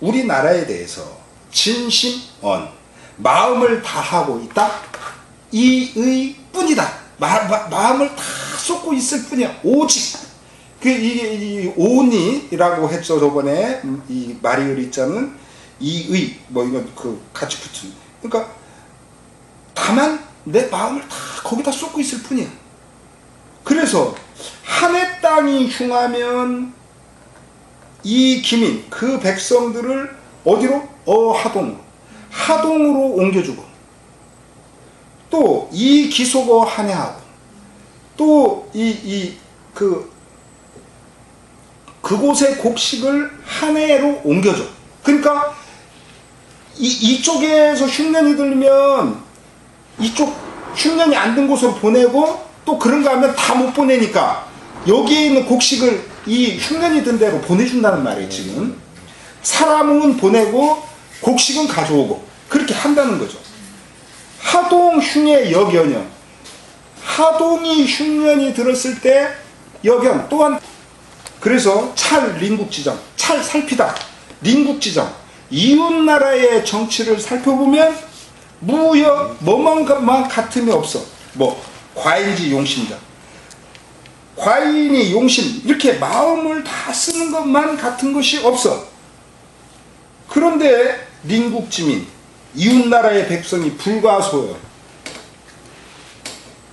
우리나라에 대해서 진심언 마음을 다하고 있다 이의 뿐이다. 마음을 다 쏟고 있을 뿐이야. 오직 이 오니라고 했죠 저번에. 이 마리의자는 이의 뭐 이건 같이 붙은, 그러니까 다만 내 마음을 다 거기다 쏟고 있을 뿐이야. 그래서 한해 땅이 흉하면 이 기민 그 백성들을 어디로? 하동으로 옮겨주고, 또 이 기속어 한해하고, 또 그곳의 곡식을 한해로 옮겨줘. 그러니까 이쪽에서 흉년이 들면 이쪽 흉년이 안 든 곳으로 보내고, 또 그런가 하면 다 못 보내니까 여기에 있는 곡식을 이 흉년이 든 데로 보내준다는 말이에요. 지금 사람은 보내고 곡식은 가져오고 그렇게 한다는 거죠. 하동 흉의 역연여, 하동이 흉년이 들었을 때 역연 또한, 그래서 찰 림국지정, 찰 살피다 림국지정, 이웃나라의 정치를 살펴보면 무역 뭐만 같음이 없어. 뭐 과인지 용심자, 과인이 용심 이렇게 마음을 다 쓰는 것만 같은 것이 없어. 그런데 림국지민 이웃나라의 백성이 불가소요.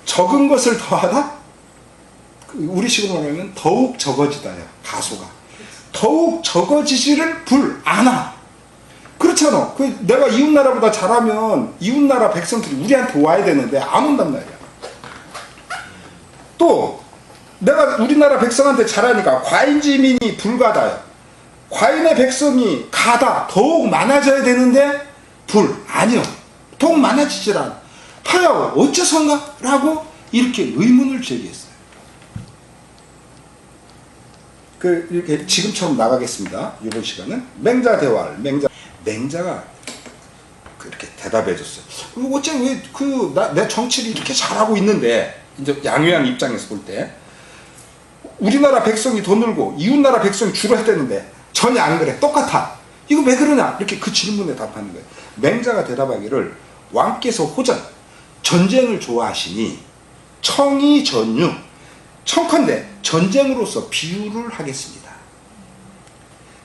적은 것을 더하다? 우리식으로 말하면 더욱 적어지다요. 가소가 더욱 적어지지를 않아. 그렇잖아. 내가 이웃나라보다 잘하면 이웃나라 백성들이 우리한테 와야 되는데 안 온단 말이야. 또 내가 우리나라 백성한테 잘하니까 과인지민이 불가다요. 과인의 백성이 가다 더욱 많아져야 되는데 아니요. 더욱 많아지질 않아. 하여 어째선가? 라고 이렇게 의문을 제기했어요. 이렇게 지금처럼 나가겠습니다. 이번 시간은 맹자대화를 맹자가 그렇게 대답해 줬어요. 어째 왜 내 정치를 이렇게 잘하고 있는데, 이제 양유양 입장에서 볼 때 우리나라 백성이 더 늘고 이웃나라 백성이 줄어드는데 전혀 안 그래. 똑같아. 이거 왜 그러냐? 이렇게 그 질문에 답하는 거예요. 맹자가 대답하기를 왕께서 호전, 전쟁을 좋아하시니 청이 전유, 청컨대 전쟁으로서 비유를 하겠습니다.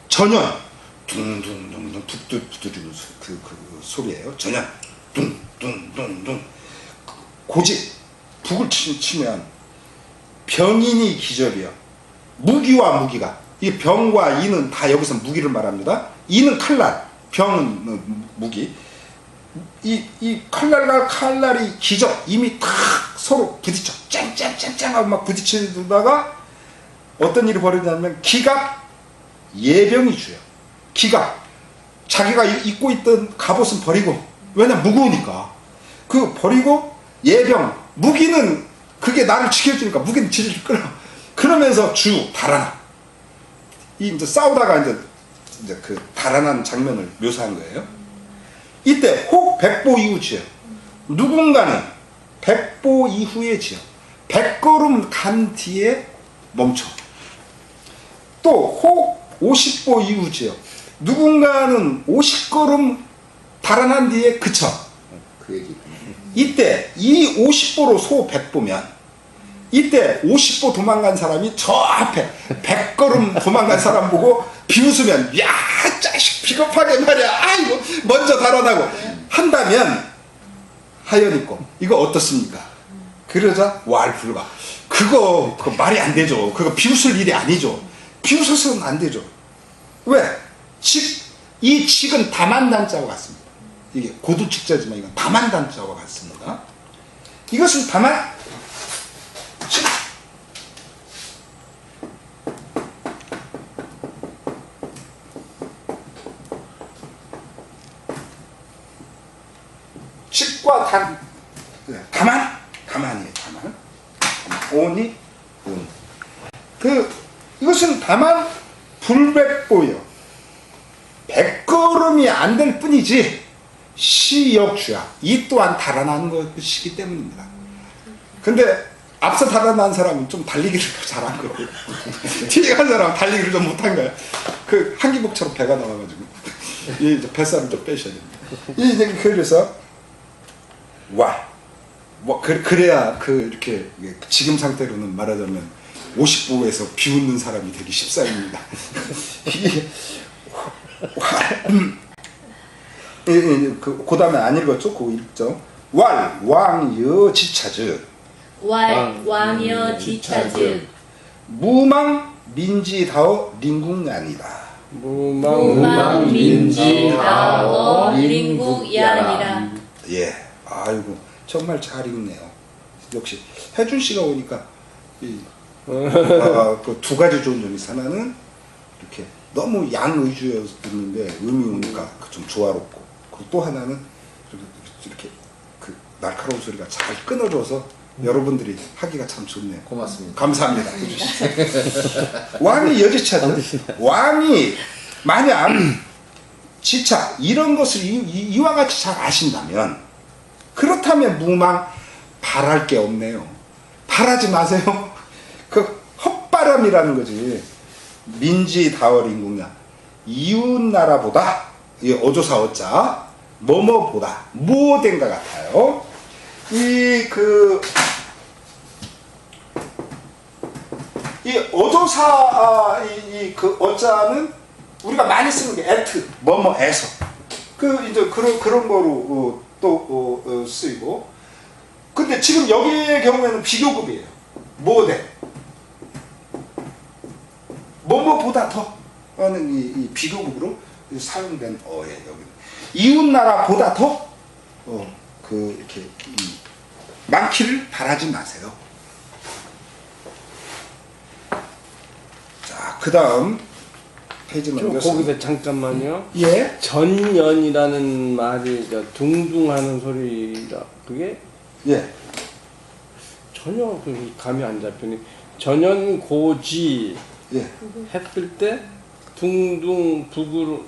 전연, 둥둥둥둥 북두두두 그 소리예요. 전연, 둥둥둥둥. 고집, 북을 치면 병인이 기절이요. 무기가, 이 병과 이는 다 여기서 무기를 말합니다. 이는 칼날, 병은 무기. 이 칼날이 기적, 이미 탁 서로 부딪혀 짱짱짱짱 하고 막 부딪히다가 어떤 일이 벌어지냐면 기갑 예병이 주요. 기갑, 자기가 입고 있던 갑옷은 버리고, 왜냐 무거우니까 버리고, 예병 무기는 그게 나를 지켜주니까 무기는 질질 끌어. 그러면서 달아나. 이제 싸우다가 이제 달아난 장면을 묘사한 거예요. 이때 혹 백보 이후 지어. 누군가는 백보 이후에 지어. 100걸음 간 뒤에 멈춰. 또 혹 50보 이후 지어. 누군가는 50걸음 달아난 뒤에 그쳐. 그 얘기. 이때 이 50보로 소 100보면 이때 50보 도망간 사람이 저 앞에 100걸음 도망간 사람 보고 비웃으면, 야 자식 비겁하게 말이야, 아이고 먼저 달아나고 한다면 하연이고 이거 어떻습니까? 그러자 왈불가. 그거 말이 안 되죠. 그거 비웃을 일이 아니죠. 비웃어서는 안 되죠. 왜? 이 칙은 다만단자와 같습니다. 이게 고두칙자지만 이건 다만단자와 같습니다. 이것은 다만 칙과 다만이에요. 오니 온. 이것은 다만 불백보여. 100걸음이 안 될 뿐이지 시역주야. 이 또한 달아나는 것이기 때문입니다. 근데 앞서 달아난 사람은 좀 달리기를 더 잘한 거고 뒤에 간 사람은 달리기를 좀 못한 거야. 그 한기복처럼 배가 나와가지고 이 이제 뱃살을 좀 빼셔야 됩니다. 이제 그래서 그래야 그 이렇게 지금 상태로는 말하자면 50부에서 비웃는 사람이 되기 쉽사입니다. 그 다음에 안 읽었죠? 그거 읽죠? 왕여 지차즈 왕여 지차즈 무망 민지다오 링궁야니다. 무망 민지다오 링궁야니라. 예, 아이고 정말 잘 읽네요. 역시 혜준 씨가 오니까 그 두 가지 좋은 점이 하나는 이렇게 너무 양 위주였는데 음이 오니까 좀 조화롭고, 그리고 또 하나는 이렇게 그 날카로운 소리가 잘 끊어져서 여러분들이 하기가 참 좋네요. 고맙습니다. 감사합니다. 왕이 여지차죠. 왕이 만약 지차 이런 것을 이와 같이 잘 아신다면, 그렇다면 무망 바랄 게 없네요. 바라지 마세요. 그 헛바람이라는 거지. 민지 다월인국냐, 이웃나라보다, 이 어조사 어자 뭐뭐보다 무엇된가 같아요. 이 어조사 그 어자는 우리가 많이 쓰는 게 에트 뭐뭐에서 이제 그런 거로 또 쓰이고, 근데 지금 여기의 경우에는 비교급이에요. 뭐대 뭐뭐보다 더 하는 이 비교급으로 사용된 어에 여기 이웃나라보다 더 이렇게 많기를 바라지 마세요. 자, 그 다음 페이지만 거기서 잠깐만요. 예. 전연이라는 말이 둥둥하는 소리라, 그게 예. 전혀 감이 안 잡히니. 전연고지 예. 했을 때 둥둥 북으로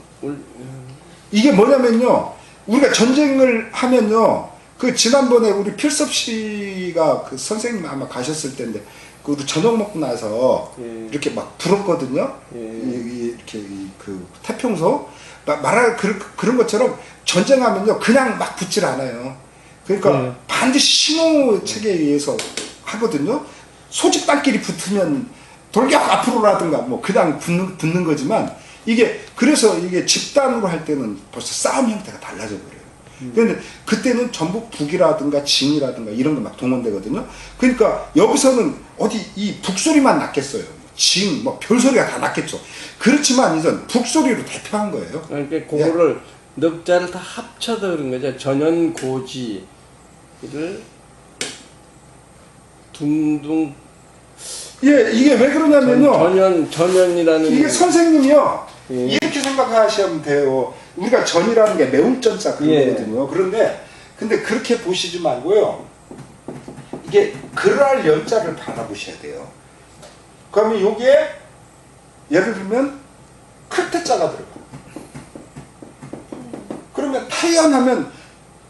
이게 뭐냐면요, 우리가 전쟁을 하면요, 그 지난번에 우리 필섭 씨가 그 선생님 아마 가셨을 때인데, 그 저녁 먹고 나서 예. 이렇게 막 불었거든요. 예. 이렇게 그 태평소 말할 그런 것처럼 전쟁하면요 그냥 막 붙질 않아요. 그러니까 예. 반드시 신호 체계에 의해서 하거든요. 소집단끼리 붙으면 돌격 앞으로라든가 뭐 그냥 붙는 거지만, 그래서 이게 집단으로 할 때는 벌써 싸움 형태가 달라져 버려요. 그런데 그때는 전부 북이라든가 진이라든가 이런 거 막 동원되거든요. 그러니까 여기서는 어디 이 북소리만 났겠어요. 진, 뭐 별소리가 다 났겠죠. 그렇지만 이전 북소리로 대표한 거예요. 그러니까 그거를 넉자를 다 합쳐서 그런 거죠. 전연고지를 둥둥. 예, 이게 왜 그러냐면요. 전연이라는 이게 선생님이요. 예. 이렇게 생각하시면 돼요. 우리가 전이라는 게 매운 전자 그런 예. 거거든요. 근데 그렇게 보시지 말고요. 이게 그랄 연자를 바라보셔야 돼요. 그러면 여기에 예를 들면 클테자가 들어가. 그러면 태연하면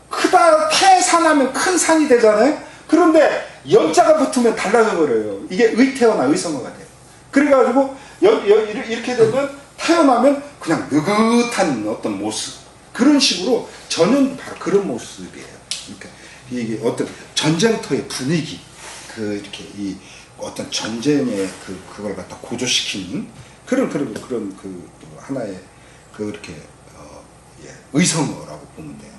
크다, 태산하면 큰 산이 되잖아요. 그런데 연자가 붙으면 달라져 버려요. 이게 의태어나 의성어가 돼요. 그래가지고 이렇게 되면 태어나면 그냥 느긋한 어떤 모습, 그런 식으로 전혀 바로 그런 모습이에요. 그러니까 이게 어떤 전쟁터의 분위기, 이렇게 이 어떤 전쟁의 그걸 갖다 고조시키는 그런 하나의 이렇게 의성어라고 보면 돼요.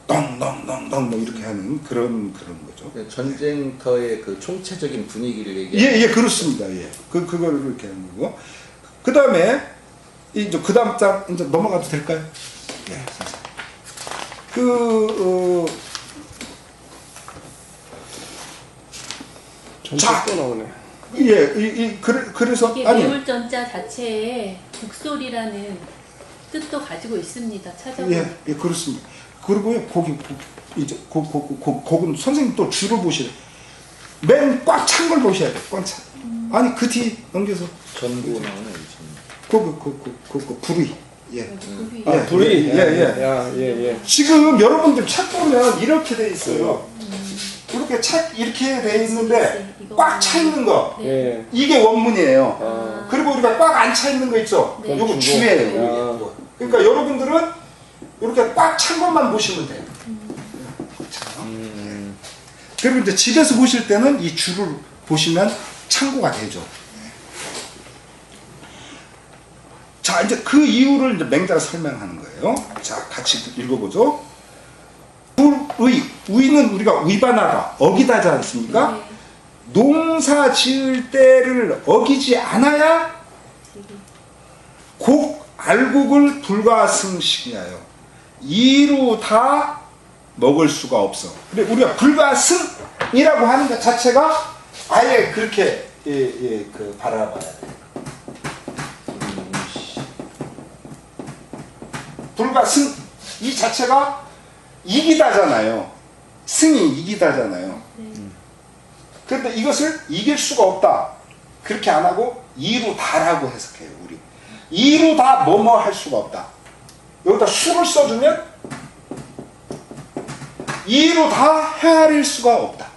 덩덩덩덩 뭐 이렇게 하는 그런 거죠. 전쟁터의 그 총체적인 분위기를 얘기하는. 예, 그렇습니다. 예, 그걸 이렇게 하는 거고. 그 다음에 이제 그 다음 장 이제 넘어가도 될까요? 예. 전체 또 나오네. 예, 그래서 이게 아니 매울전자 자체에 북소리라는 뜻도 가지고 있습니다. 찾아보면. 예, 그렇습니다. 그리고요, 거기는 선생님 또 줄을 보시래. 맨 꽉 찬 걸 보셔야 돼. 꽉 찬. 아니 그 뒤 넘겨서 전구 나오네. 불이. 예. 북이. 아, 불이. 예. 예. 지금 여러분들 책 보면 이렇게 돼 있어요. 이렇게 이렇게 돼 있는데 이거 꽉 차 있는 거 네. 예. 이게 원문이에요. 아. 그리고 우리가 꽉 안 차 있는 거 있죠. 네. 요거 주고. 주예요. 이게. 그러니까 여러분들은 이렇게 꽉 찬 것만 보시면 돼요. 자. 그리고 이제 집에서 보실 때는 이 줄을 보시면 참고가 되죠. 자, 이제 그 이유를 이제 맹자가 설명하는 거예요. 자, 같이 읽어보죠. 의는 우리가 의반하다, 어기다지 않습니까? 네. 농사 지을 때를 어기지 않아야 곡 알곡을 불가승식이하여 이루 다 먹을 수가 없어. 근데 우리가 불가승이라고 하는 것 자체가 아예 그렇게 그 바라봐야 돼. 불가승 이 자체가 이기다잖아요. 승이 이기다잖아요. 그런데 이것을 이길 수가 없다. 그렇게 안 하고 이루 다라고 해석해요. 우리 이루 다 뭐뭐 할 수가 없다. 여기다 수를 써주면 이루 다 헤아릴 수가 없다.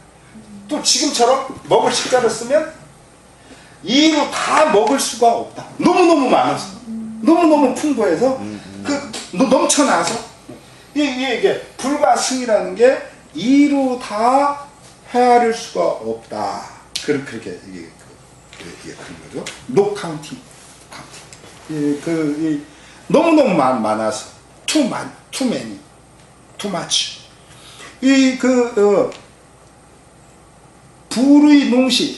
또 지금처럼 먹을 식자를 쓰면 이루 다 먹을 수가 없다. 너무너무 많아서 너무너무 풍부해서 넘쳐나서 이게 불가승이라는 게 이루 다 헤아릴 수가 없다. 그렇게 이게 그런 거죠. No counting. 너무너무 많아서 too many, too much. 불의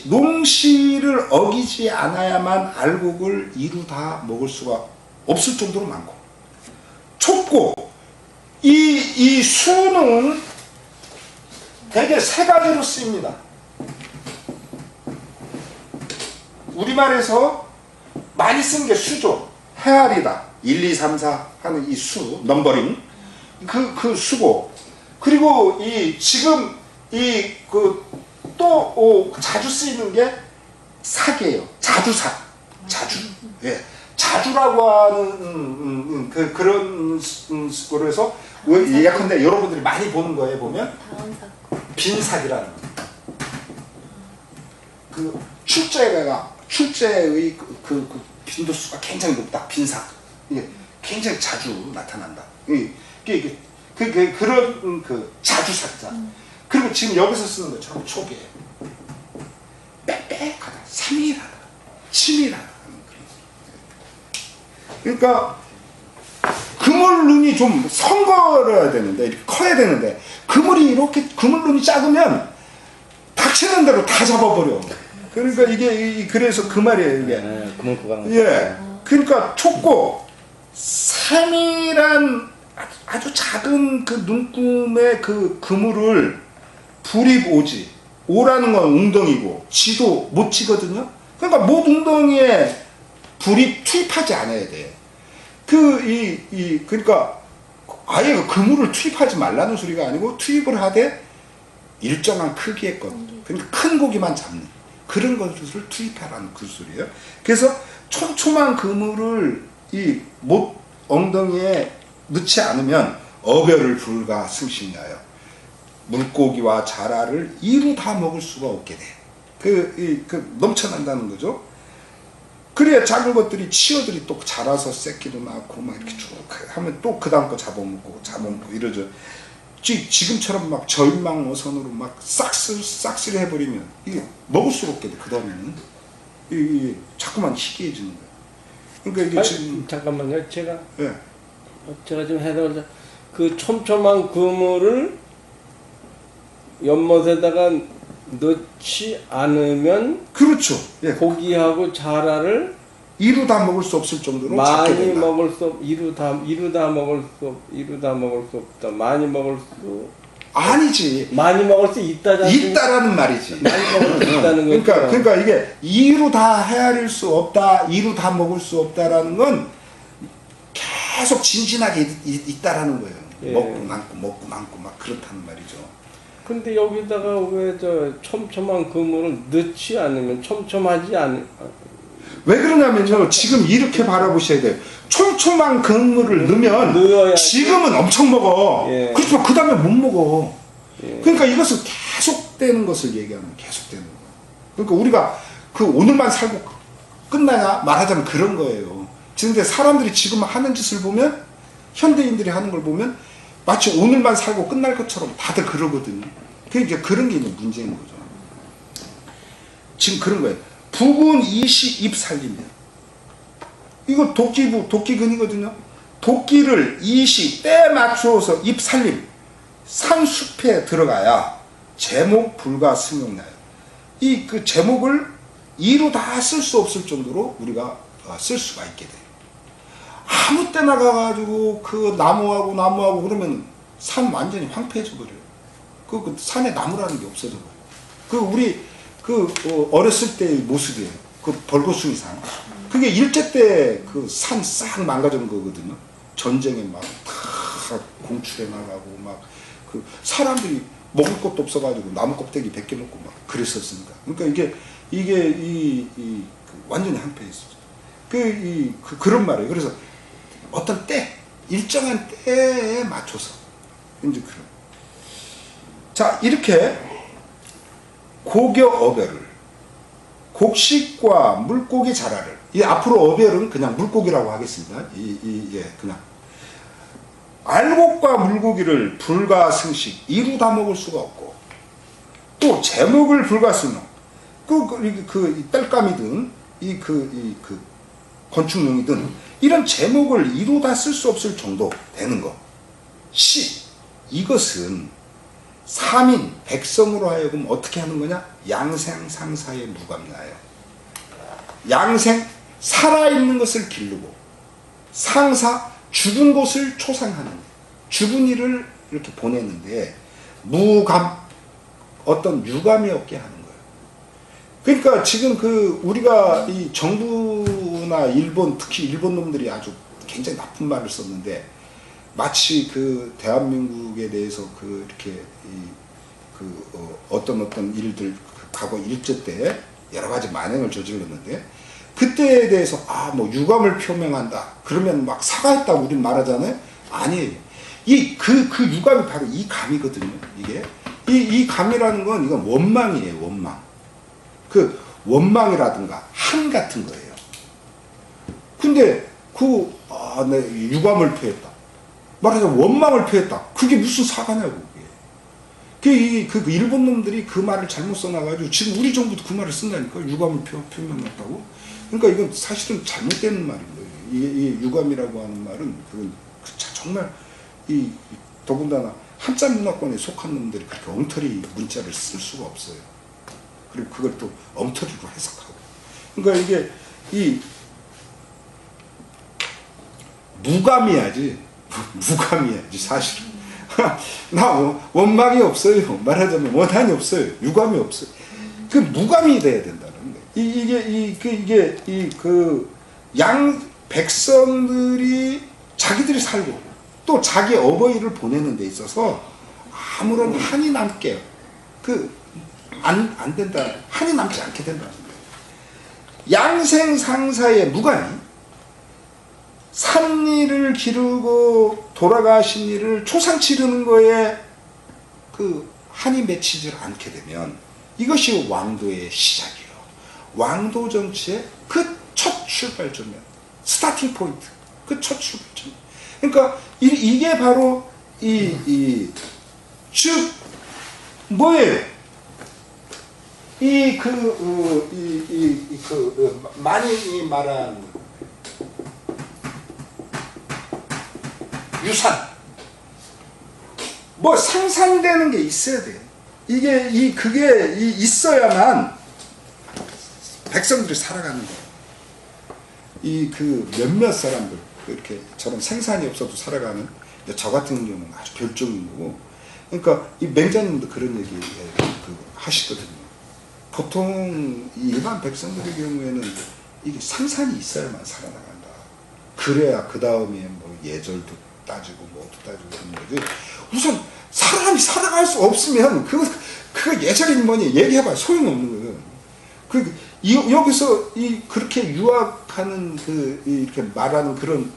농시를 어기지 않아야만 알곡을 이루 다 먹을 수가 없을 정도로 많고, 촉고 이 수는 대개 세 가지로 쓰입니다. 우리말에서 많이 쓴 게 수죠. 헤아리다. 1, 2, 3, 4 하는 이 수, 넘버링. 그 수고. 그리고 지금 또 자주 쓰이는 게 사계예요. 자주사. 자주. 예. 자주라고 하는 그런 거로 해서 예컨대 여러분들이 많이 보는 거에 보면 빈삭이라는 거. 출제의 그 빈도수가 굉장히 높다. 빈삭. 이게 굉장히 자주 나타난다. 그런 자주삭자. 그리고 지금 여기서 쓰는 것처럼 촉이에요. 빽빽하다. 세밀하다. 치밀하다. 그러니까 그물눈이 좀 성거려야 되는데, 이렇게 커야 되는데, 그물눈이 작으면 닥치는 대로 다 잡아버려. 그러니까 그래서 그 말이에요, 이게. 네, 그물구강. 예. 그러니까 촉고, 세밀한 아주 작은 그 눈금의 그 그물을 불이 오지. 오라는 건 웅덩이고, 지도 못 치거든요. 그러니까 못 웅덩이에 불이 투입하지 않아야 돼. 그러니까 아예 그물을 투입하지 말라는 소리가 아니고, 투입을 하되 일정한 크기의 것, 그러니까 큰 고기만 잡는 그런 것을 투입하라는 그 소리예요. 그래서 촘촘한 그물을 못 엉덩이에 넣지 않으면 어별을 불가승식하여 물고기와 자라를 이루 다 먹을 수가 없게 돼. 넘쳐난다는 거죠. 그래야 작은 것들이 치어들이 또 자라서 새끼도 낳고 막 이렇게 쭉 하면 또 그 다음 거 잡아먹고 이러죠. 지금처럼 막 저인망어선으로 막 싹쓸이 해버리면 이게 먹을 수가 없게 돼. 그 다음에는 이게 자꾸만 희귀해지는 거예요. 그러니까 이게 지금 잠깐만요. 제가 좀 해석을 그 촘촘한 그물을 연못에다가 넣지 않으면 그렇죠. 예. 고기하고 자라를 이루 다 먹을 수 없을 정도로 많이 작게 된다. 먹을 수 이루 다 먹을 수 없다. 많이 먹을 수 아니지. 많이 먹을 수 있다잖아요. 있다라는 말이지. 많이 먹을 수 있다는 거죠. 그러니까 이게 이루 다 헤아릴 수 없다, 이루 다 먹을 수 없다라는 건 계속 진진하게 있다라는 거예요. 예. 먹고 많고 막 그렇다는 말이죠. 근데 여기다가 왜 촘촘한 그물을 넣지 않으면 촘촘하지 않. 왜 그러냐면요. 지금 이렇게 바라보셔야 돼요. 촘촘한 그물을 넣으면 넣어야지. 지금은 엄청 먹어. 예. 그렇지만 그 다음에 못 먹어. 예. 그러니까 이것을 계속 계속되는 것을 얘기하는 계속되는 거. 그러니까 우리가 그 오늘만 살고 끝나냐 말하자면 그런 거예요. 근데 사람들이 지금 하는 짓을 보면 현대인들이 하는 걸 보면 마치 오늘만 살고 끝날 것처럼 다들 그러거든요. 그러니까 그런 게 있는 문제인 거죠. 지금 그런 거예요. 부군 이시 입 살리면 이거 도끼근이거든요. 도끼를 이시 때 맞추어서 입 살림 산숲에 들어가야 제목 불가 승용나요. 이 그 제목을 이루 다 쓸 수 없을 정도로 우리가 쓸 수가 있게 돼요. 아무 때나 가가지고 그 나무하고 그러면 산 완전히 황폐해져 버려요. 그 산에 나무라는 게 없어져 버려요. 그 우리 어렸을 때의 모습이에요. 그 벌거숭이 산. 그게 일제 때 그 산 싹 망가진 거거든요. 전쟁에 막 다 공출해 나가고 막 그 사람들이 먹을 것도 없어가지고 나무 껍데기 벗겨놓고 막 그랬었으니까. 그러니까 이게 완전히 한패했었죠. 그런 말이에요. 그래서 어떤 일정한 때에 맞춰서 이제 그런. 자, 이렇게 고교 어별을 곡식과 물고기 자라를 이 앞으로 어별은 그냥 물고기라고 하겠습니다. 그냥 알곡과 물고기를 불가승식 이루 다 먹을 수가 없고 또 제목을 불가승용 그 땔감이든 건축용이든 이런 제목을 이루 다 쓸 수 없을 정도 되는 거. 이것은 사민 백성으로 하여금 어떻게 하는 거냐? 양생상사에 무감나요. 양생 살아있는 것을 기르고 상사 죽은 것을 초상하는 죽은 이를 이렇게 보내는데 무감 어떤 유감이 없게 하는 거예요. 그러니까 지금 우리가 이 정부나 일본 특히 일본 놈들이 아주 굉장히 나쁜 말을 썼는데 마치 대한민국에 대해서 이렇게 어떤 일들 과거 일제 때 여러 가지 만행을 저질렀는데 그때에 대해서 뭐 유감을 표명한다 그러면 막 사과했다고 우리는 말하잖아요. 아니에요. 그 유감이 바로 이 감이거든요. 이게 이 감이라는 건 이건 원망이에요. 원망. 원망이라든가 한 같은 거예요. 근데 내 유감을 표했다. 말하자면 원망을 표했다. 그게 무슨 사과냐고. 그 일본 놈들이 그 말을 잘못 써놔가지고 지금 우리 정부도 그 말을 쓴다니까. 유감을 표명했다고. 그러니까 이건 사실은 잘못된 말인 거예요. 이 유감이라고 하는 말은 정말 더군다나 한자 문화권에 속한 놈들이 그렇게 엉터리 문자를 쓸 수가 없어요. 그리고 그걸 또 엉터리로 해석하고. 그러니까 이게 무감이야지 사실은. 나 원망이 없어요. 말하자면 원한이 없어요. 유감이 없어요. 그 무감이 돼야 된다는 거예요. 양 백성들이 자기들이 살고 또 자기 어버이를 보내는 데 있어서 아무런 한이 남게 안 된다. 한이 남지 않게 된다는 거예요. 양생상사의 무감이 산일을 기르고 돌아가신 일을 초상 치르는 거에 한이 맺히질 않게 되면 이것이 왕도의 시작이에요. 왕도 정치의 첫 출발점이야. 스타팅 포인트. 첫 출발점. 그러니까 이게 바로 즉 뭐예요? 많이 말한 유산. 뭐 상상되는 게 있어야 돼. 그게 있어야만 백성들이 살아가는 거예요. 몇몇 사람들 이렇게 저런 생산이 없어도 살아가는 저 같은 경우는 아주 별종인 거고. 그러니까 이 맹자님도 그런 얘기 하시거든요. 보통 일반 백성들의 경우에는 이게 상산이 있어야만 살아나간다. 그래야 그 다음에 뭐 예절도 따지고 뭐도 따지고 그런 거지. 우선 사람이 살아갈 수 없으면 그거 예절이 뭐니 얘기해봐 소용없는 거예요. 여기서 그렇게 유학하는 이렇게 말하는 그런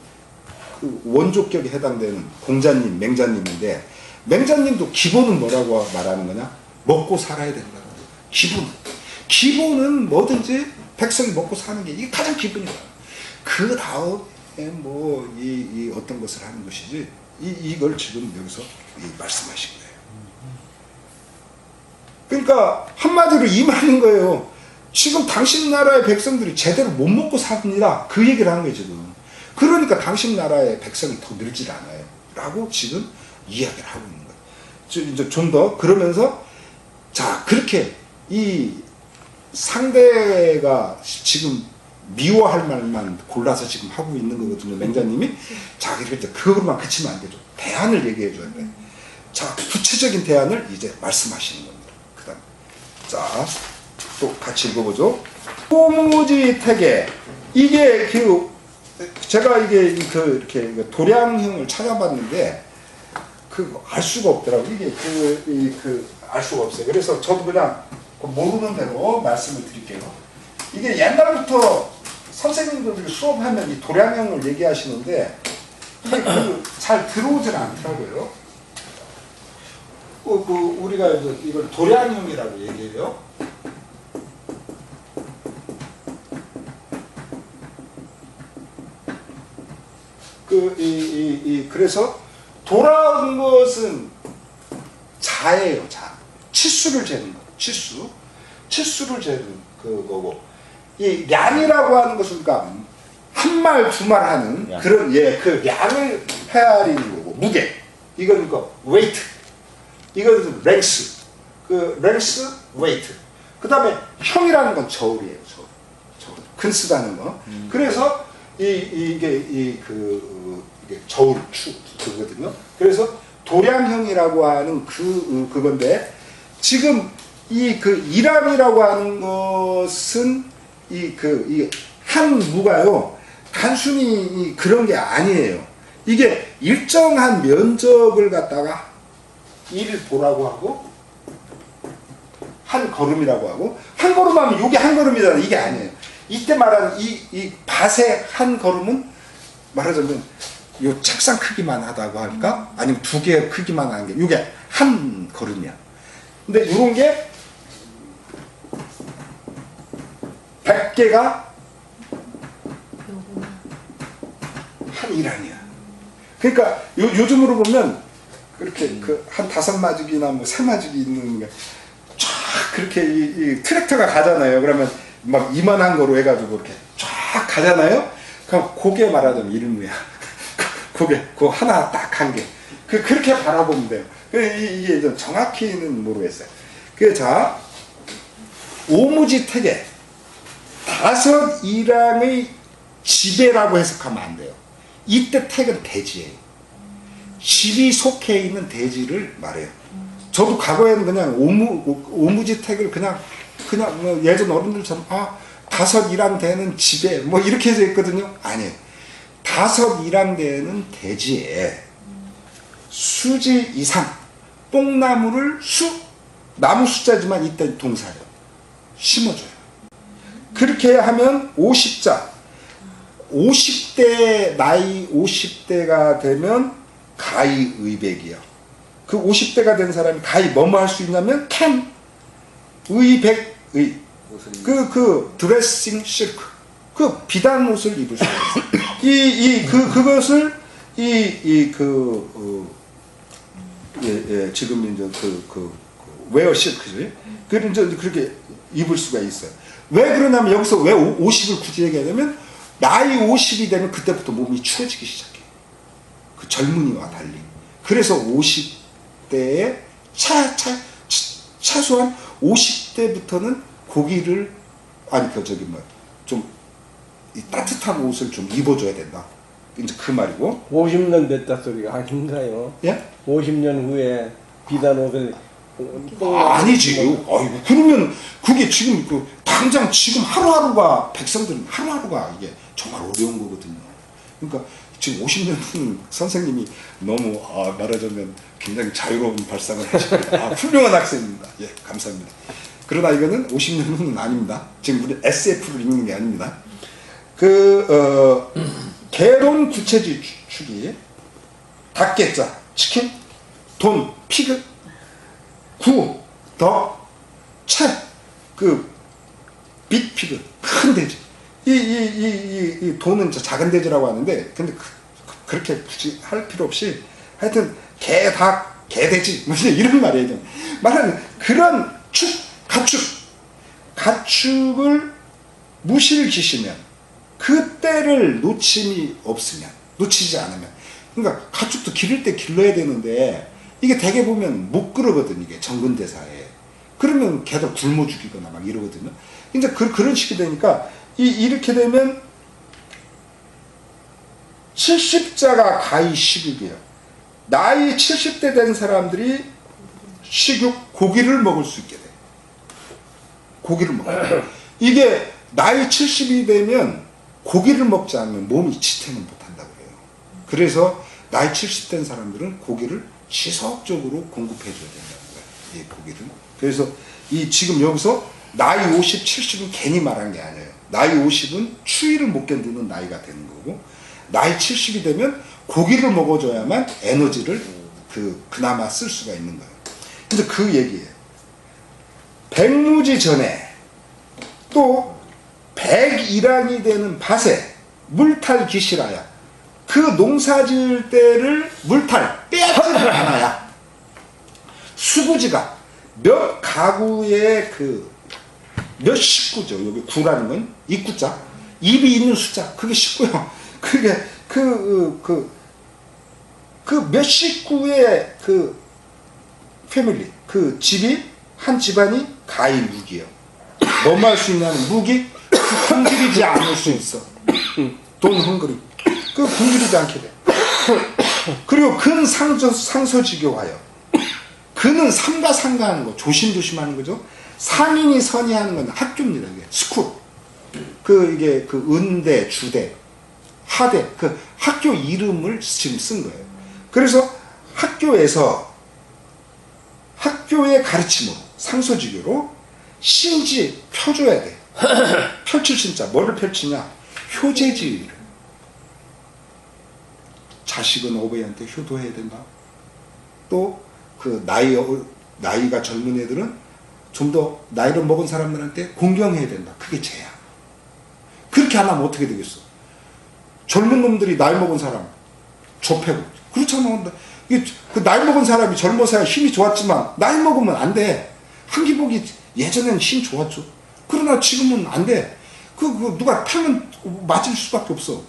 원조격에 해당되는 공자님, 맹자님인데 맹자님도 기본은 뭐라고 말하는 거냐? 먹고 살아야 된다는 거예요. 기본은 뭐든지 백성이 먹고 사는 게 이게 가장 기본이다. 그 다음에 뭐 이 어떤 것을 하는 것이지 이걸 지금 여기서 말씀하신 거예요. 그러니까 한마디로 이 말인 거예요. 지금 당신 나라의 백성들이 제대로 못 먹고 삽니다. 그 얘기를 하는 거예요 지금. 그러니까 당신 나라의 백성이 더 늘질 않아요. 라고 지금 이야기를 하고 있는 거예요. 이제 좀 더 그러면서 자 그렇게 이 상대가 지금 미워할 말만 골라서 지금 하고 있는 거거든요. 맹자님이. 자 이렇게 그것만 그치면 안 되죠. 대안을 얘기해 줘야 돼. 자 구체적인 대안을 이제 말씀하시는 겁니다. 그 다음 자 또 같이 읽어보죠. 오무지택에 이게 제가 이게 이렇게 도량형을 찾아봤는데 알 수가 없더라고. 이게 알 수가 없어요. 그래서 저도 그냥 모르는 대로 말씀을 드릴게요. 이게 옛날부터 선생님들 수업하면 이 도량형을 얘기하시는데 이게 잘 들어오질 않더라고요. 우리가 이걸 도량형이라고 얘기해요. 그래서 도라는 것은 자예요, 자. 치수를 재는 거, 치수를 재는 그거고, 이 량이라고 하는 것은 그러니까 한 말, 두 말 하는 그런 그 량을 헤아리는 거고, 무게. 이건 weight. 이건 length. length, weight. 그 다음에 형이라는 건 저울이에요, 저울. 근쓰다는 거. 그래서 이게 저울 그거거든요. 그래서 도량형이라고 하는 그건데 지금 이람이라고 하는 것은 한 무가요 단순히 그런 게 아니에요. 이게 일정한 면적을 갖다가 일을 보라고 하고 한 걸음이라고 하고 한 걸음 하면 이게 한 걸음이잖아. 이게 아니에요. 이때 말하는 이 밭의 한 걸음은 말하자면 요 책상 크기만 하다고 할까? 아니면 두 개 크기만 하는 게 이게 한 걸음이야. 근데 이런 게 100개가 한 일환이야. 그러니까 요즘으로 보면 그렇게 한 5마죽이나 뭐 3마죽이 있는 게 쫙 그렇게 이 트랙터가 가잖아요. 그러면 막 이만한 거로 해가지고 이렇게 쫙 가잖아요. 그럼 그게 말하자면 일무야. 그거 하나 딱 한 개. 그렇게 바라보면 돼요. 이게 좀 정확히는 모르겠어요. 자, 오무지택에 5 일항의 지배라고 해석하면 안 돼요. 이때 택은 대지예요. 집이 속해 있는 대지를 말해요. 저도 과거에는 그냥 오무지택을 그냥 뭐 예전 어른들처럼 5 일항 되는 집에 뭐 이렇게 해서 있거든요. 아니에요. 5 일항 되는 대지에 수지 이상 뽕나무를 나무 숫자지만 이때 동사예요. 심어줘요. 그렇게 하면 50자 50대 나이 50대가 되면 가히 의백이요. 그 50대가 된 사람이 가히 뭐뭐 할 수 있냐면 캠 의백의 드레싱 실크 비단 옷을 입을 수 있어요. 그것을 지금 이제 웨어 실크죠. 그렇게 입을 수가 있어요. 왜 그러냐면 여기서 왜 50을 굳이 얘기하냐면 나이 50이 되면 그때부터 몸이 추워지기 시작해요. 그 젊은이와 달리. 그래서 50대에 최소한 50대부터는 고기를 좀 따뜻한 옷을 좀 입어줘야 된다. 이제 그 말이고. 50년 됐다 소리가 아닌가요? 예? 50년 후에 비단 옷을 아니지. 아이고 그러면 그게 지금 당장 지금 하루하루가 백성들은 하루하루가 이게 정말 어려운 거거든요. 그러니까 지금 50년 후 선생님이 너무 말하자면 굉장히 자유로운 발상을 하십니다. 훌륭한 학생입니다. 예, 감사합니다. 그러나 이거는 50년 후는 아닙니다. 지금 우리 SF를 읽는 게 아닙니다. 개론 구체주기, 닭개자, 치킨, 돈, 피그, 구, 그 빅피그 큰 돼지 이 돈은 작은 돼지라고 하는데 근데 그렇게 굳이 할 필요 없이 하여튼 개, 닭, 개돼지 뭐 이런 말이에요. 말하는 그런 가축을 무시를 기시면 그때를 놓치지 않으면 그러니까 가축도 기를 때 길러야 되는데 이게 대개 보면 못 그러거든 이게 정근대사에 그러면 걔도 굶어 죽이거나 막 이러거든요. 이제 그런 식이 되니까 이렇게 되면 70자가 가히 식육이에요. 나이 70대 된 사람들이 식육 고기를 먹을 수 있게 돼. 고기를 먹어요. 이게 나이 70이 되면 고기를 먹지 않으면 몸이 지탱을 못한다고 그래요. 그래서 나이 70 된 사람들은 고기를 지속적으로 공급해 줘야 된다는 거예요. 이 고기를. 그래서 지금 여기서 나이 50, 70은 괜히 말한 게 아니에요. 나이 50은 추위를 못 견디는 나이가 되는 거고 나이 70이 되면 고기를 먹어줘야만 에너지를 그나마 쓸 수가 있는 거예요. 근데 그 얘기예요. 백무지 전에 또 백일환이 되는 밭에 물탈 기시라야 그 농사 지을 때를 물탈 빼앗지 않아야 수구지가 몇 가구의 몇 식구죠. 여기 구라는 건 입구자 입이 있는 숫자 그게 식구요. 그게 몇 식구의 패밀리 집이 한 집안이 가히 무기예요. 뭐뭐 할 수 있냐면 무기 굶주리지 않을 수 있어. 돈 헝그리 굶주리지 않게 돼. 그리고 근 상서지교하여 그는 삼가 상가하는 거 조심조심하는 거죠. 상인이 선의하는 건 학교입니다. 이게 스쿨 이게 은대 주대 하대 학교 이름을 지금 쓴 거예요. 그래서 학교의 가르침으로 상서지교로 신지 펴줘야 돼. 펼칠 신자 뭐를 펼치냐 효제지를 자식은 어버이한테 효도해야 된다. 또 나이가 젊은 애들은 좀 더 나이를 먹은 사람들한테 공경해야 된다. 그게 죄야. 그렇게 안 하면 어떻게 되겠어? 젊은 놈들이 나이 먹은 사람 좁혀고 그렇잖아. 그 나이 먹은 사람이 젊어서야 힘이 좋았지만 나이 먹으면 안 돼. 한기복이 예전에는 힘 좋았죠. 그러나 지금은 안 돼. 누가 타면 맞을 수밖에 없어.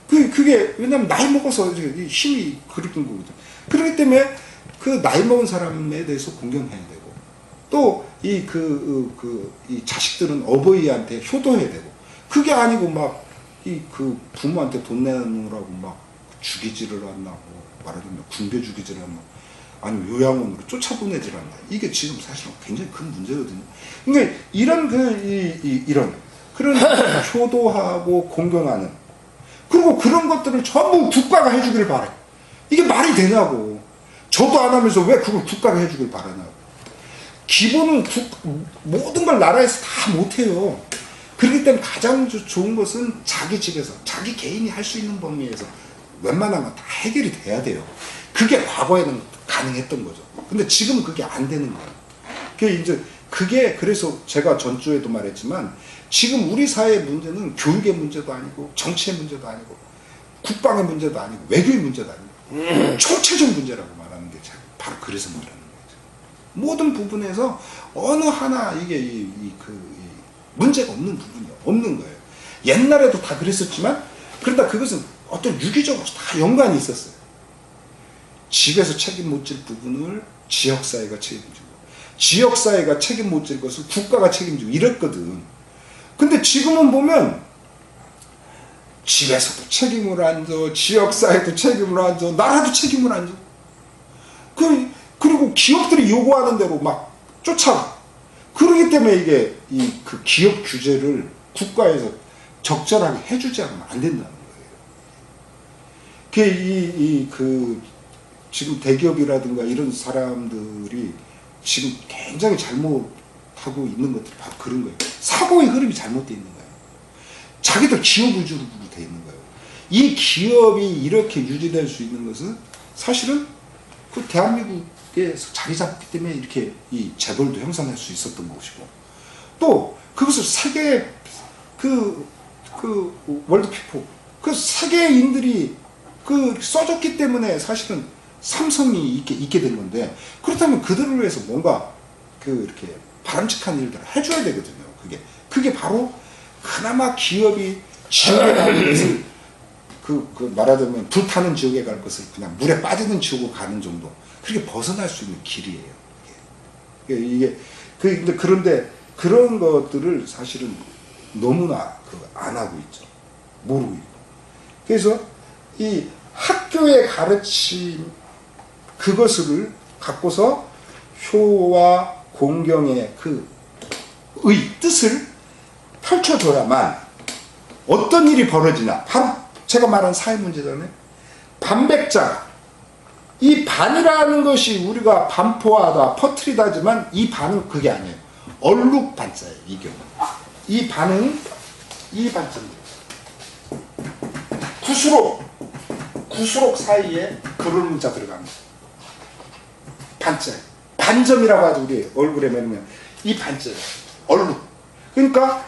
그게 왜냐면 나이 먹어서 힘이 그렇게 거거든. 그렇기 때문에 나이 먹은 사람에 대해서 공경해야 되고 또 이 자식들은 어버이한테 효도해야 되고 그게 아니고 막 부모한테 돈 내놓으라고 막 죽이지를 않나 말하자면 군대 죽이지를 않나 아니면 요양원으로 쫓아보내지를 않나 이게 지금 사실 굉장히 큰 문제거든요. 그러니까 이런 그런 효도하고 공경하는 그리고 그런 것들을 전부 국가가 해주길 바래. 이게 말이 되냐고. 저도 안 하면서 왜 그걸 국가가 해주길 바라냐고. 기본은 모든 걸 나라에서 다 못해요. 그렇기 때문에 가장 좋은 것은 자기 집에서 자기 개인이 할 수 있는 범위에서 웬만하면 다 해결이 돼야 돼요. 그게 과거에는 가능했던 거죠. 근데 지금은 그게 안 되는 거예요. 그래서 제가 전주에도 말했지만 지금 우리 사회의 문제는 교육의 문제도 아니고 정치의 문제도 아니고 국방의 문제도 아니고 외교의 문제도 아니고 총체적 문제라고 말하는 게 바로 그래서 말하는 거죠. 모든 부분에서 어느 하나 이게 문제가 없는 부분이 없는 거예요. 옛날에도 다 그랬었지만 그러다 그것은 어떤 유기적으로 다 연관이 있었어요. 집에서 책임 못 질 부분을 지역사회가 책임지고 지역사회가 책임 못 질 것을 국가가 책임지고 이랬거든. 근데 지금은 보면 집에서도 책임을 안 져, 지역사회도 책임을 안 져, 나라도 책임을 안 져. 그리고 기업들이 요구하는 대로 막 쫓아가. 그러기 때문에 이게 기업 규제를 국가에서 적절하게 해주지 않으면 안 된다는 거예요. 지금 대기업이라든가 이런 사람들이 지금 굉장히 잘못하고 있는 것들이 바로 그런 거예요. 사고의 흐름이 잘못되어 있는 거예요. 자기들 기업 위주로 되어 있는 거예요. 이 기업이 이렇게 유지될 수 있는 것은 사실은 그 대한민국에서 자리 잡기 때문에 이렇게 이 재벌도 형성할 수 있었던 것이고, 또 그것을 세계 그 월드피포 그 세계인들이 그 써줬기 때문에 사실은 삼성이 있게 된 건데, 그렇다면 그들을 위해서 뭔가 그 이렇게 바람직한 일들을 해줘야 되거든요. 그게 바로 그나마 기업이 지옥에 가는 것을 말하자면 불타는 지옥에 갈 것을 그냥 물에 빠지는 지옥으로 가는 정도, 그렇게 벗어날 수 있는 길이에요. 근데 그런데 그런 것들을 사실은 너무나 안 하고 있죠. 모르고 있고. 그래서 이 학교의 가르침 그것을 갖고서 효와 공경의 의 뜻을 펼쳐줘야만 어떤 일이 벌어지나, 바로 제가 말한 사회 문제잖아요. 반백자, 이 반이라는 것이 우리가 반포하다 퍼트리다지만 이 반은 그게 아니에요. 얼룩반자예요. 이 경우 이 반은 이 반자입니다. 구수록 사이에 그런 문자 들어갑니다. 반자예요. 반점이라고 하죠. 우리 얼굴에 매면 이 반자예요. 얼룩. 그러니까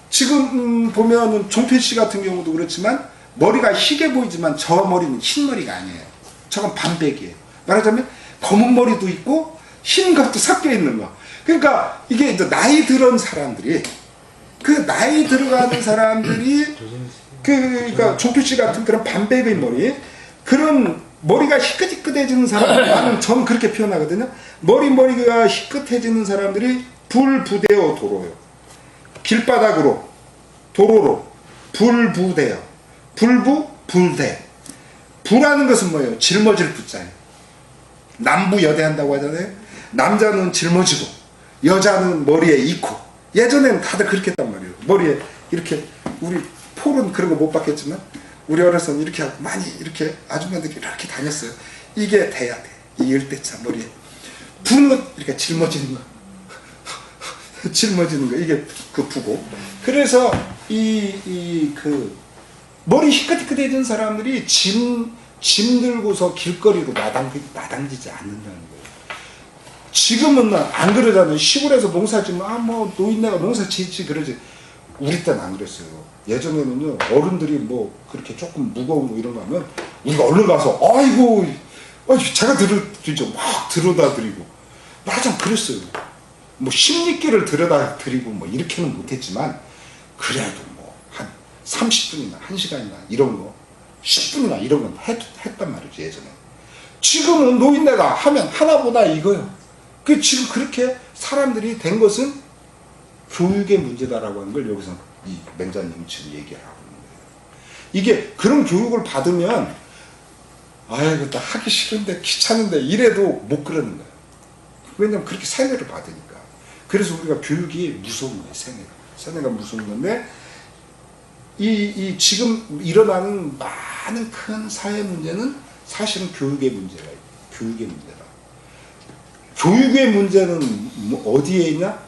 지금 보면은 종필씨 같은 경우도 그렇지만 머리가 희게 보이지만 저 머리는 흰 머리가 아니에요. 저건 반백이에요. 말하자면 검은 머리도 있고 흰 것도 섞여 있는 거. 그러니까 이게 이제 나이 들은 사람들이, 그 나이 들어가는 사람들이 그러니까 종필씨 같은 그런 반백의 머리, 그런 머리가 희끗희끗해지는 사람, 나는 전 그렇게 표현하거든요. 머리가 희끗해지는 사람들이 불부대어 도로요. 길바닥으로, 도로로 불부대요. 불대. 부라는 것은 뭐예요? 짊어질 부자예요. 남부여대한다고 하잖아요. 남자는 짊어지고 여자는 머리에 있고. 예전에는 다들 그렇게 했단 말이에요. 머리에 이렇게, 우리 폴은 그런 거 못 봤겠지만 우리 어렸을 때는 이렇게 하고 많이 이렇게 아줌마들이 이렇게 다녔어요. 이게 돼야 돼. 이 열대차 머리에. 부는 이렇게 짊어지는 거. 짊어지는 거. 이게 그 부고. 그래서 머리 희끗희끗해진 사람들이 짐 들고서 길거리로 마당지지 않는다는 거예요. 지금은 안 그러잖아요. 시골에서 농사 지으면 뭐 노인네가 농사 지지 그러지. 우리 때는 안 그랬어요. 예전에는요, 어른들이 뭐 그렇게 조금 무거운 거 이런 거 하면 우리가 얼른 가서 아이고 제가 드리죠. 막 들여다 드리고 말하자면 그랬어요. 뭐 십리길을 들여다 드리고 뭐 이렇게는 못했지만 그래도 뭐 한 30분이나 1시간이나 이런 거 10분이나 이런 건 했단 말이죠. 예전에. 지금은 노인네가 하면 하나보다 이거요. 지금 그렇게 사람들이 된 것은 교육의 문제다라고 하는 걸 여기서 이 맹자님이 지금 얘기를 하고 있는 거예요. 이게 그런 교육을 받으면 아이고 나 하기 싫은데 귀찮은데 이래도 못 그러는 거예요. 왜냐면 그렇게 세뇌를 받으니까. 그래서 우리가 교육이 무서운 거예요. 세뇌가 무서운 건데, 이 지금 일어나는 많은 큰 사회 문제는 사실은 교육의 문제다. 교육의 문제는 어디에 있냐?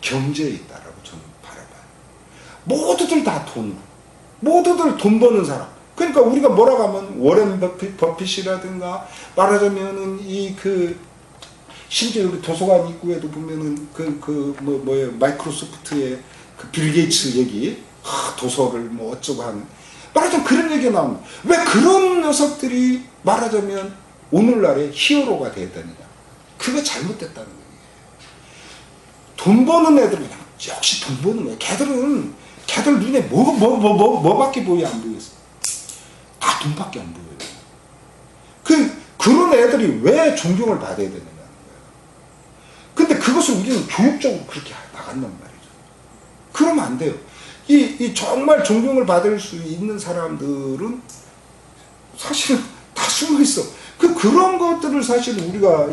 경제에 있다라고 저는 바라봐요. 모두들 다 돈으로. 모두들 돈 버는 사람. 그러니까 우리가 뭐라고 하면 워렌 버핏이라든가 말하자면은 심지어 여기 도서관 입구에도 보면은 뭐예요? 마이크로소프트의 빌 게이츠 얘기, 도서를 뭐 어쩌고 하는, 말하자면 그런 얘기가 나옵니다. 왜 그런 녀석들이 말하자면 오늘날의 히어로가 되었다느냐? 그거 잘못됐다는 거예요. 돈 버는 애들은 역시 돈 버는 거예요. 걔들 눈에 뭐밖에 보여 안 보였어? 다 돈밖에 안 보여요. 그런 애들이 왜 존경을 받아야 되느냐는 거예요. 근데 그것을 우리는 교육적으로 그렇게 나간단 말이죠. 그러면 안 돼요. 정말 존경을 받을 수 있는 사람들은 사실은 다 숨어 있어. 그런 것들을 사실 우리가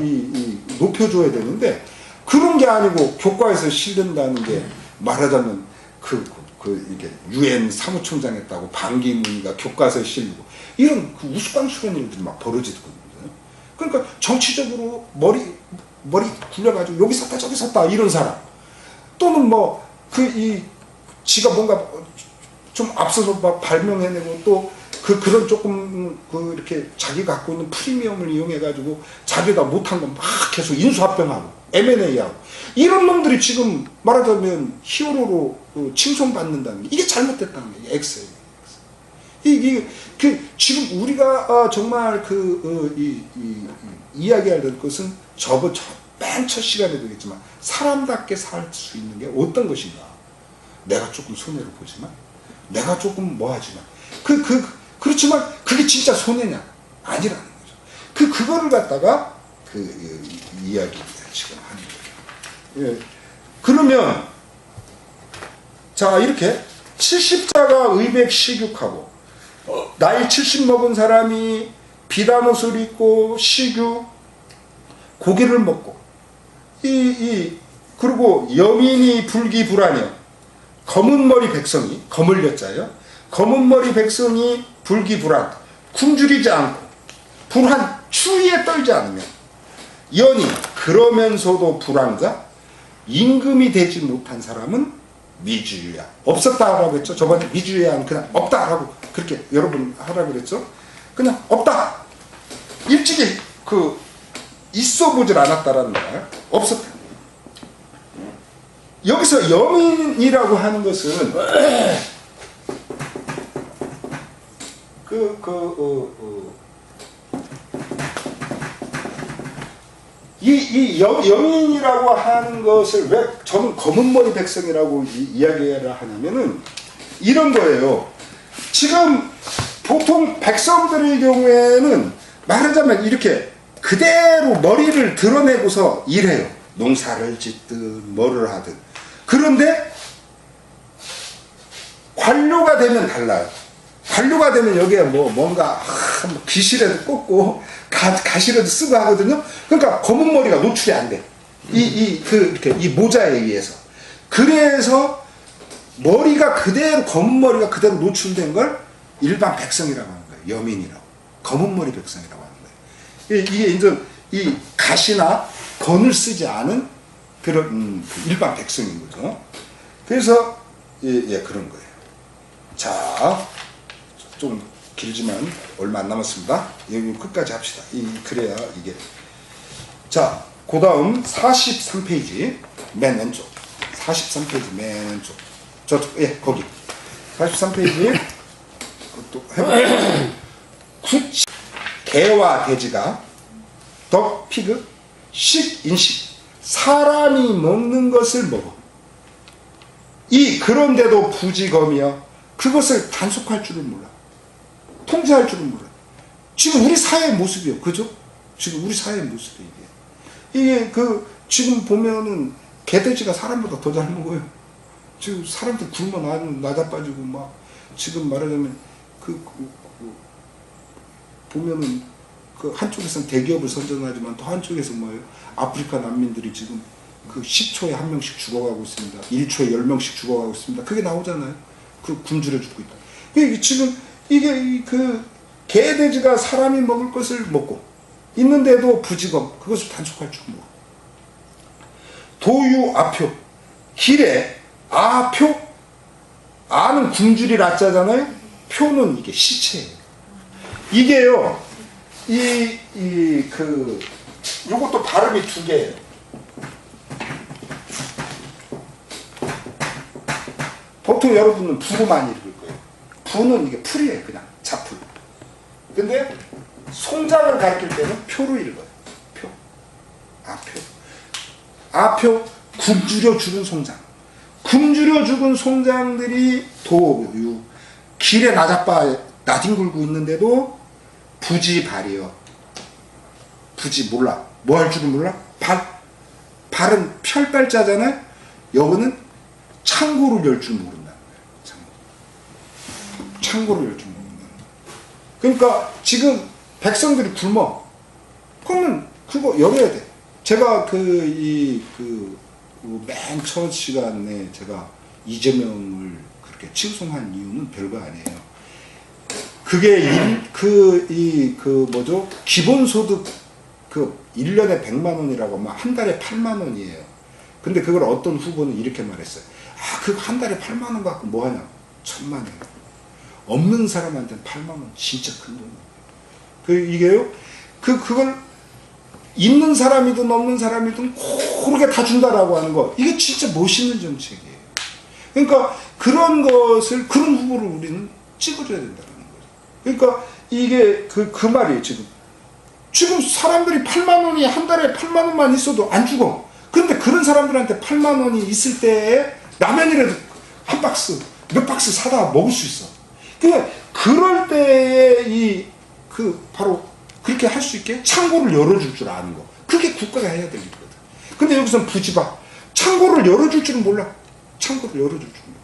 높여줘야 되는데, 그런 게 아니고 교과에서 실른다는 게 말하자면 이게 유엔 사무총장 했다고 반기문이가 교과서에 실리고 이런 우스꽝스러운 일들이 막 벌어지거든요. 그러니까 정치적으로 머리 굴려가지고 여기 섰다 저기 섰다 이런 사람, 또는 지가 뭔가 좀 앞서서 막 발명해내고 또 그런 조금 이렇게 자기가 갖고 있는 프리미엄을 이용해 가지고 자기가 못한 거 막 계속 인수합병하고 M&A하고 이런 놈들이 지금 말하자면 히어로로 칭송받는다는 게 이게 잘못됐다는 거예요. 엑셀. 지금 우리가 정말 이야기해야 될 것은 맨 첫 시간에도 얘기했지만 사람답게 살 수 있는 게 어떤 것인가. 내가 조금 손해를 보지만 내가 조금 뭐하지만 그렇지만 그게 진짜 손해냐? 아니라는 거죠. 그거를 갖다가 이야기를 지금 하는 거예요. 예. 그러면 자 이렇게 70자가 의백식육하고 나이 70 먹은 사람이 비단 옷을 입고 식유 고기를 먹고 그리고 여민이 불기불안이요. 검은 머리 백성이 검을 여자예요. 검은 머리 백성이 불기불안 굶주리지 않고 불안 추위에 떨지 않으면 연이 그러면서도 불안자 임금이 되지 못한 사람은 미주야 없었다라고 했죠. 저번에 미주야는 그냥 없다라고 그렇게 여러분 하라고 그랬죠. 그냥 없다 일찍이 있어 보질 않았다라는 거야. 없었다. 여기서 여민이라고 하는 것은 이 여민이라고 하는 것을 왜 저는 검은 머리 백성이라고 이야기를 하냐면은 이런 거예요. 지금 보통 백성들의 경우에는 말하자면 이렇게 그대로 머리를 드러내고서 일해요. 농사를 짓든 뭐를 하든. 그런데 관료가 되면 달라요. 관료가 되면 여기에 뭔가 귀실에도 꽂고 가시라도 쓰고 하거든요. 그러니까 검은 머리가 노출이 안 돼. 이 모자에 의해서. 그래서 머리가 그대로 검은 머리가 그대로 노출된 걸 일반 백성이라고 하는 거예요. 여민이라고. 검은 머리 백성이라고 하는 거예요. 이게 이제 이 가시나 건을 쓰지 않은 그런 일반 백성인 거죠. 그래서 그런 거예요. 자, 좀 길지만 얼마 안 남았습니다. 여기 끝까지 합시다. 그래야 이게. 자, 그 다음 43페이지 맨 왼쪽. 43페이지 맨 왼쪽. 저쪽, 거기. 43페이지. 또 해볼게요. 개와 돼지가 덕, 피그, 식, 인식. 사람이 먹는 것을 먹어. 그런데도 부지검이여 그것을 단속할 줄은 몰라. 통제할 줄은 몰라. 지금 우리 사회의 모습이요. 그죠? 지금 우리 사회의 모습이 이게 지금 보면은 개돼지가 사람보다 더 잘 먹어요. 지금 사람들 굶어 낮아빠지고 막 지금 말하자면 보면은 한쪽에서는 대기업을 선전하지만 또 한쪽에서 뭐예요? 아프리카 난민들이 지금 10초에 한 명씩 죽어가고 있습니다. 1초에 10명씩 죽어가고 있습니다. 그게 나오잖아요. 굶주려 죽고 있다. 지금 이게 개돼지가 사람이 먹을 것을 먹고 있는데도 부지검 그것을 단속할 줄 몰라. 도유 아표 길에 아표 아는 굶주릴 아자잖아요. 표는 이게 시체예요. 이게요. 요것도 발음이 두 개예요. 보통 여러분은 부로 많이 읽을 거예요. 부는 이게 풀이에요. 그냥 자풀. 근데 송장을 가르칠 때는 표로 읽어요. 표. 아표. 아표. 굶주려 죽은 송장. 굶주려 죽은 송장들이 도유. 길에 나뒹굴고 있는데도 부지발이요. 부지 몰라. 뭐 할 줄은 몰라? 발은 펼발자잖아요. 여기는 창고를 열 줄 모른다는 거예요. 창고를 열 줄 모른다는 거예요. 그러니까 지금 백성들이 굶어. 그러면 그거 열어야 돼. 제가 맨 첫 시간에 제가 이재명을 그렇게 칭송한 이유는 별거 아니에요. 그게 뭐죠? 기본소득 1년에 100만 원이라고 막 한 달에 8만 원이에요. 근데 그걸 어떤 후보는 이렇게 말했어요. 그거 한 달에 8만 원 갖고 뭐 하냐? 1000만 원. 없는 사람한테는 8만 원 진짜 큰 돈이에요. 이게요, 그걸 있는 사람이든 없는 사람이든 고르게 다 준다라고 하는 거, 이게 진짜 멋있는 정책이에요. 그러니까 그런 것을, 그런 후보를 우리는 찍어줘야 된다는 거죠. 그러니까 이게 그 말이에요. 지금 사람들이 8만 원이 한 달에 8만 원만 있어도 안 죽어. 그런데 그런 사람들한테 8만 원이 있을 때에 라면이라도 한 박스, 몇 박스 사다 먹을 수 있어. 그럴 때에 바로 그렇게 할 수 있게 창고를 열어줄 줄 아는 거. 그게 국가가 해야 될 일이거든. 근데 여기서는 부지바. 창고를 열어줄 줄은 몰라. 창고를 열어줄 줄 몰라.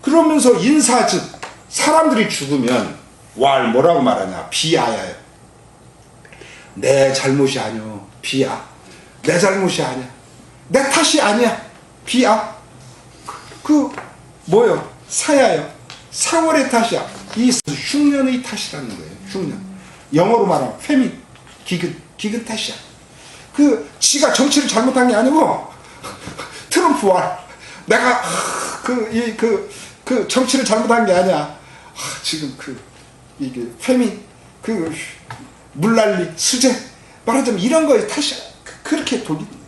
그러면서 인사즉, 사람들이 죽으면 뭐라고 말하냐. 비아야요. 내 잘못이 아니오. 비아. 내 잘못이 아니야. 내 탓이 아니야. 비아. 뭐요? 사야요. 사월의 탓이야. 이 흉년의 탓이라는 거예요. 흉년. 영어로 말하면 페미. 기근 탓이야. 지가 정치를 잘못한 게 아니고 트럼프와 내가 정치를 잘못한 게 아니야. 지금 이게 페미, 물난리, 수재, 말하자면 이런 거에 탓이야. 그렇게 돌리는 거예요.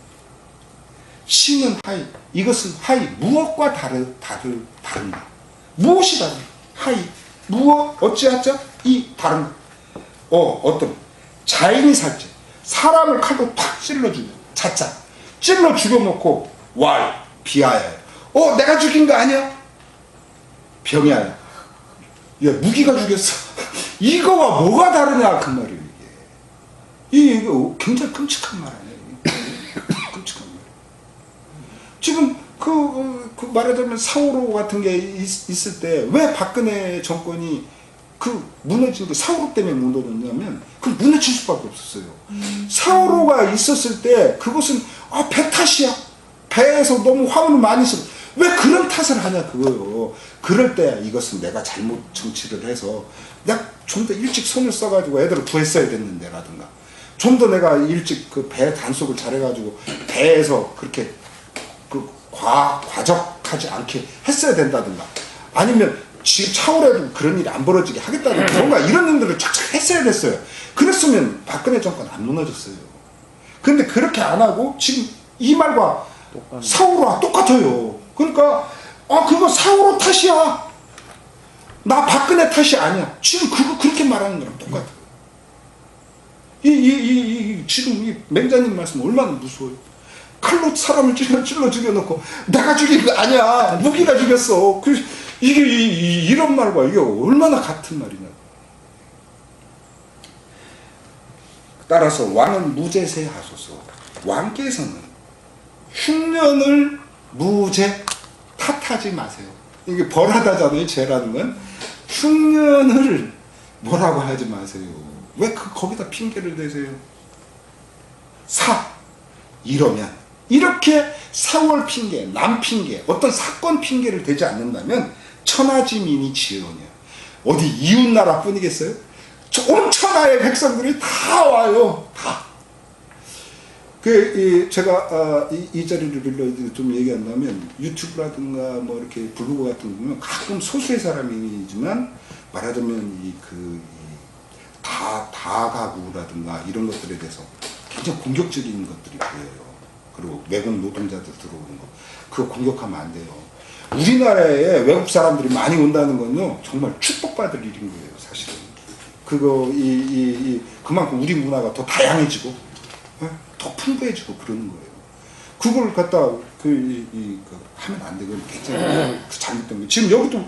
신은 하이, 이것은 하이, 무엇과 다른가? 무엇이 다른가? 하이, 무엇, 어찌하자? 이 다른가? 어떤 자인이 살지, 사람을 칼로 팍 찔러 죽여, 자자 찔러 죽여놓고 비하야. 내가 죽인 거 아니야? 병이야. 야, 무기가 죽였어. 이거와 뭐가 다르냐 그 말이에요. 이게 굉장히 끔찍한 말 아니에요. 끔찍한 말. 지금 말하자면 4.15 같은 게 있을 때 왜 박근혜 정권이 무너진 게 4.15 때문에 무너졌냐면 무너질 수밖에 없었어요. 4.15가 있었을 때 그것은 배 탓이야. 배에서 너무 화물을 많이 써. 왜 그런 탓을 하냐 그거요. 그럴 때 이것은 내가 잘못 정치를 해서 내가 좀 더 일찍 손을 써가지고 애들을 구했어야 됐는데 라든가, 좀 더 내가 일찍 배 단속을 잘해가지고 배에서 그렇게 과적하지 않게 했어야 된다든가, 아니면 지금 차후에도 그런 일이 안 벌어지게 하겠다든가, 뭔가 이런 일들을 쫙쫙 했어야 됐어요. 그랬으면 박근혜 정권 안 무너졌어요. 근데 그렇게 안 하고 지금 이 말과 4.15와 똑같아요. 그러니까 그거 4.15 탓이야. 나 박근혜 탓이 아니야. 지금 그렇게 말하는 거랑 똑같아요. 지금 이 맹자님 말씀 얼마나 무서워요. 칼로 사람을 찔러 죽여놓고 내가 죽인 거 아니야. 무기가 죽였어. 이런 말과 이게 얼마나 같은 말이냐. 따라서 왕은 무죄세 하소서. 왕께서는 흉년을 무죄 탓하지 마세요. 이게 벌하다잖아요. 죄라는 건. 흉년을 뭐라고 하지 마세요. 왜 거기다 핑계를 대세요? 이러면 이렇게 4월 핑계, 남 핑계, 어떤 사건 핑계를 대지 않는다면 천하지민이 지연이야. 어디 이웃나라 뿐이겠어요? 온 천하의 백성들이 다 와요. 다. 제가 이 자리를 빌려 좀 얘기한다면, 유튜브라든가 뭐 이렇게 블로그 같은 거 보면 가끔 소수의 사람이지만 말하자면 다가구라든가 이런 것들에 대해서 굉장히 공격적인 것들이 보여요. 그리고 외국 노동자들 들어오는 거, 그거 공격하면 안 돼요. 우리나라에 외국 사람들이 많이 온다는 건요, 정말 축복받을 일인 거예요, 사실은. 그만큼 우리 문화가 더 다양해지고, 더 풍부해지고 그러는 거예요. 그걸 갖다 하면 안 되고 굉장히 잘못된 거예요. 지금 여기도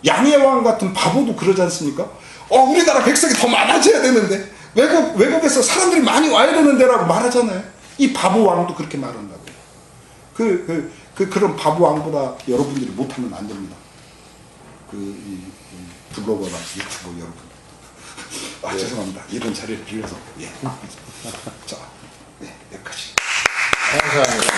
양의 왕 같은 바보도 그러지 않습니까? 우리나라 백성이 더 많아져야 되는데, 외국에서 사람들이 많이 와야 되는데라고 말하잖아요. 이 바보 왕도 그렇게 말한다고. 그런 바보 왕보다 여러분들이 못하면 안 됩니다. 블로거나 유튜버 여러분. 죄송합니다. 이런 자리를 빌려서. 자, 여기까지. 감사합니다.